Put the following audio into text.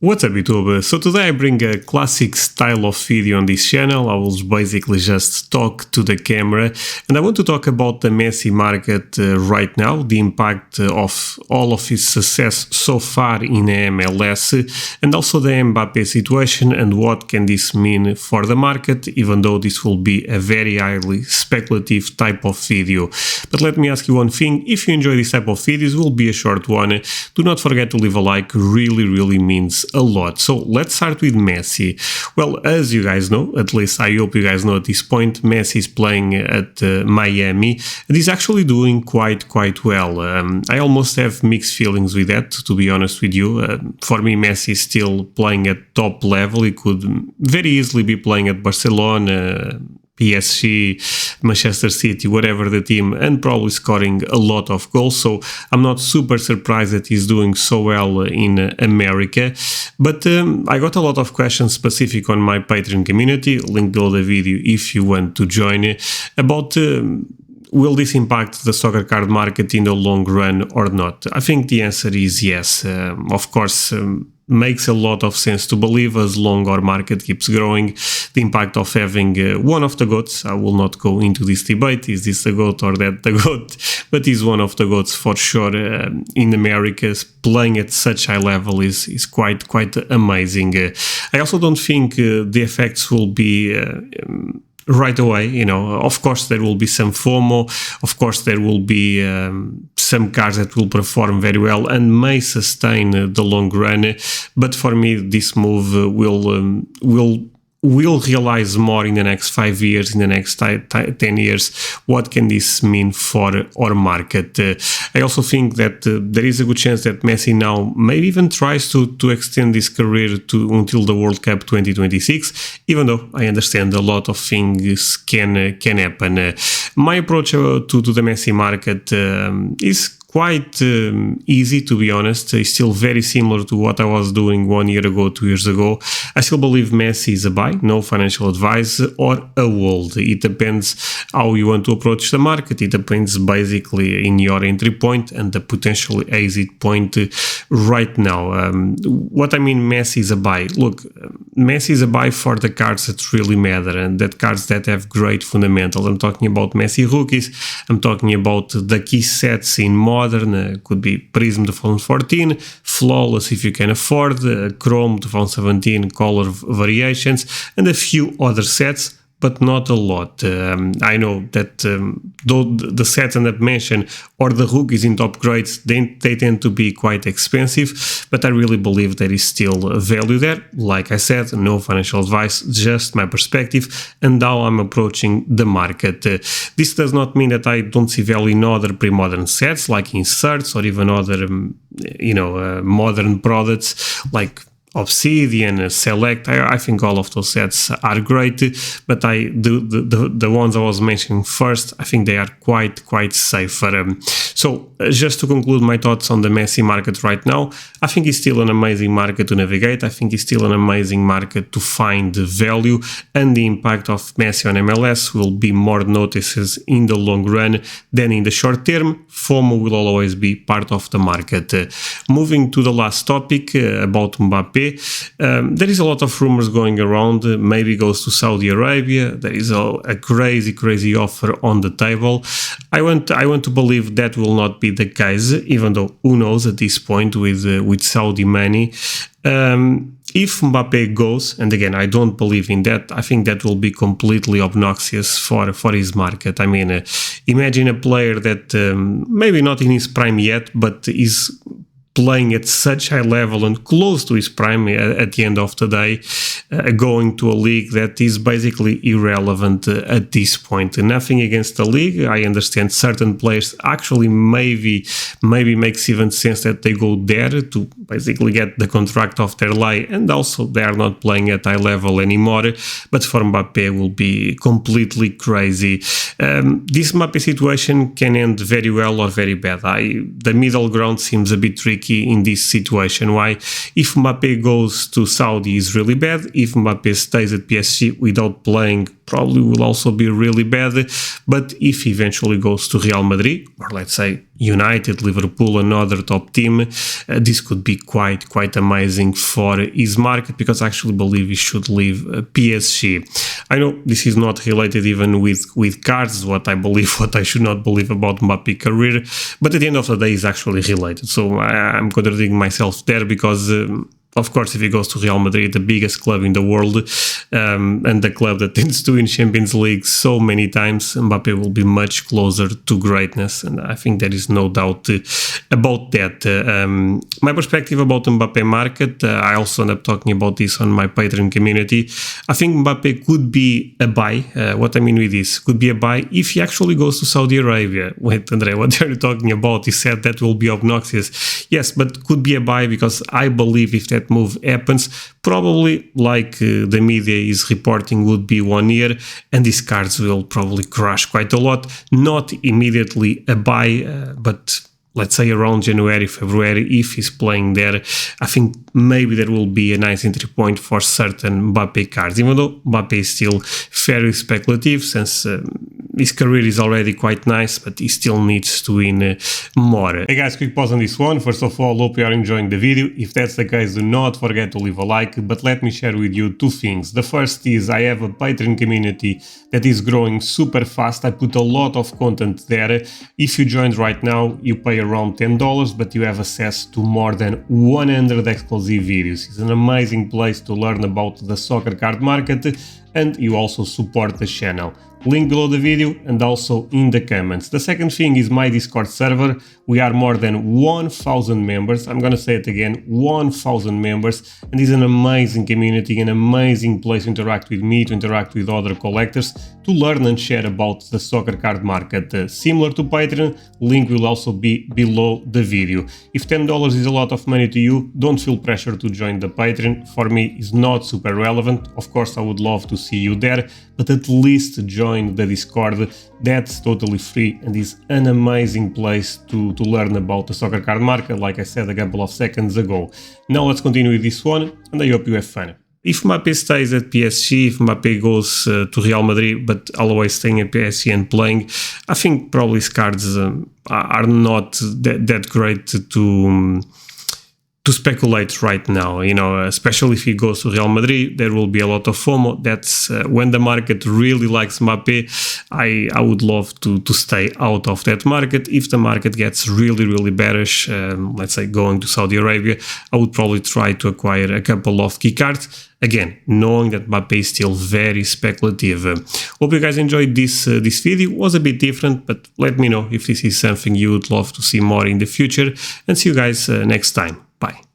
What's up YouTube? So today I bring a classic style of video on this channel. I will basically just talk to the camera and I want to talk about the Messi market right now, the impact of all of his success so far in MLS and also the Mbappe situation and what can this mean for the market, even though this will be a very highly speculative type of video. But let me ask you one thing, if you enjoy this type of videos, it will be a short one. Do not forget to leave a like, really means a lot. So let's start with Messi. Well, as you guys know, at least I hope you guys know at this point, Messi is playing at Miami and he's actually doing quite well. I almost have mixed feelings with that, to be honest with you. For me, Messi is still playing at top level. He could very easily be playing at Barcelona, PSG, Manchester City, whatever the team, and probably scoring a lot of goals. So I'm not super surprised that he's doing so well in America. But I got a lot of questions specific on my Patreon community, link below the video if you want to join, about will this impact the soccer card market in the long run or not? I think the answer is yes. Of course, makes a lot of sense to believe as long our market keeps growing. The impact of having one of the GOATs, I will not go into this debate, is this the GOAT or that the GOAT, but he's one of the GOATs for sure in America. Playing at such high level is quite amazing. I also don't think the effects will be right away. You know, of course there will be some FOMO, of course there will be some cars that will perform very well and may sustain the long run, but for me this move will realize more in the next 5 years, in the next 10 years. What can this mean for our market? I also think that there is a good chance that Messi now maybe even tries to extend his career until the World Cup 2026, even though I understand a lot of things can happen. My approach to the Messi market is quite easy, to be honest. It's still very similar to what I was doing 1 year ago, 2 years ago. I still believe Messi is a buy, no financial advice, or a hold. It depends how you want to approach the market. It depends basically in your entry point and the potential exit point right now. What I mean Messi is a buy. Look, Messi is a buy for the cards that really matter and that cards that have great fundamentals. I'm talking about Messi rookies. I'm talking about the key sets in modern, could be Prism 2014, Flawless if you can afford, Chrome 2017 color variations, and a few other sets, but not a lot. I know that though the sets that I've mentioned or the rookies in top grades, they tend to be quite expensive, but I really believe there is still value there. Like I said, no financial advice, just my perspective and how I'm approaching the market. This does not mean that I don't see value in other pre-modern sets like inserts or even other modern products like Obsidian, Select. I think all of those sets are great, but the ones I was mentioning first, I think they are quite safer. So just to conclude my thoughts on the Messi market right now, I think it's still an amazing market to navigate. I think it's still an amazing market to find value, and the impact of Messi on MLS will be more notices in the long run than in the short term. FOMO will always be part of the market. Moving to the last topic about Mbappe. There is a lot of rumors going around, maybe goes to Saudi Arabia. There is a crazy offer on the table. I want to believe that will not be the case, even though who knows at this point with Saudi money. If Mbappe goes, and again, I don't believe in that, I think that will be completely obnoxious for his market. I mean, imagine a player that maybe not in his prime yet, but is playing at such high level and close to his prime at the end of the day, going to a league that is basically irrelevant at this point. Nothing against the league. I understand certain players actually maybe makes even sense that they go there to basically get the contract of their life, and also they are not playing at high level anymore. But for Mbappe will be completely crazy. This Mbappe situation can end very well or very bad. The middle ground seems a bit tricky in this situation. Why? If Mbappe goes to Saudi is really bad. If Mbappe stays at PSG without playing probably will also be really bad. But if he eventually goes to Real Madrid, or let's say United, Liverpool, another top team, this could be quite amazing for his market, because I actually believe he should leave PSG. I know this is not related even with cards, what I believe, what I should not believe about Mbappé career, but at the end of the day is actually related. So I'm contradicting myself there, because of course, if he goes to Real Madrid, the biggest club in the world, and the club that tends to win Champions League so many times, Mbappé will be much closer to greatness, and I think there is no doubt about that. My perspective about the Mbappé market, I also end up talking about this on my Patreon community. I think Mbappé could be a buy. What I mean with this, could be a buy if he actually goes to Saudi Arabia. Wait, Andre, what are you talking about? He said that will be obnoxious. Yes, but could be a buy, because I believe if that move happens, probably like the media is reporting, would be 1 year, and these cards will probably crash quite a lot. Not immediately a buy, but let's say around January, February, if he's playing there, I think maybe there will be a nice entry point for certain Mbappé cards, even though Mbappé is still very speculative, since his career is already quite nice, but he still needs to win more. Hey guys, quick pause on this one. First of all, hope you are enjoying the video. If that's the case, do not forget to leave a like, but let me share with you two things. The first is I have a Patreon community that is growing super fast. I put a lot of content there. If you joined right now, you pay around $10, but you have access to more than 100 exclusive videos. It's an amazing place to learn about the soccer card market, and you also support the channel. Link below the video and also in the comments. The second thing is my Discord server. We are more than 1,000 members. I'm gonna say it again, 1,000 members, and it's an amazing community, an amazing place to interact with me, to interact with other collectors, to learn and share about the soccer card market. Similar to Patreon, link will also be below the video. If $10 is a lot of money to you, don't feel pressure to join the Patreon. For me, it's not super relevant. Of course, I would love to see you there, but at least join the Discord. That's totally free and is an amazing place to learn about the soccer card market, like I said a couple of seconds ago. Now let's continue with this one, and I hope you have fun. If Mbappé stays at PSG, if Mbappé goes to Real Madrid, but always staying at PSG and playing, I think probably his cards are not that great to speculate right now, you know, especially if he goes to Real Madrid, there will be a lot of FOMO. That's when the market really likes Mbappé. I would love to stay out of that market. If the market gets really bearish, let's say going to Saudi Arabia, I would probably try to acquire a couple of key cards. Again, knowing that Mbappé is still very speculative. Hope you guys enjoyed this video. It was a bit different, but let me know if this is something you would love to see more in the future, and see you guys next time. Bye.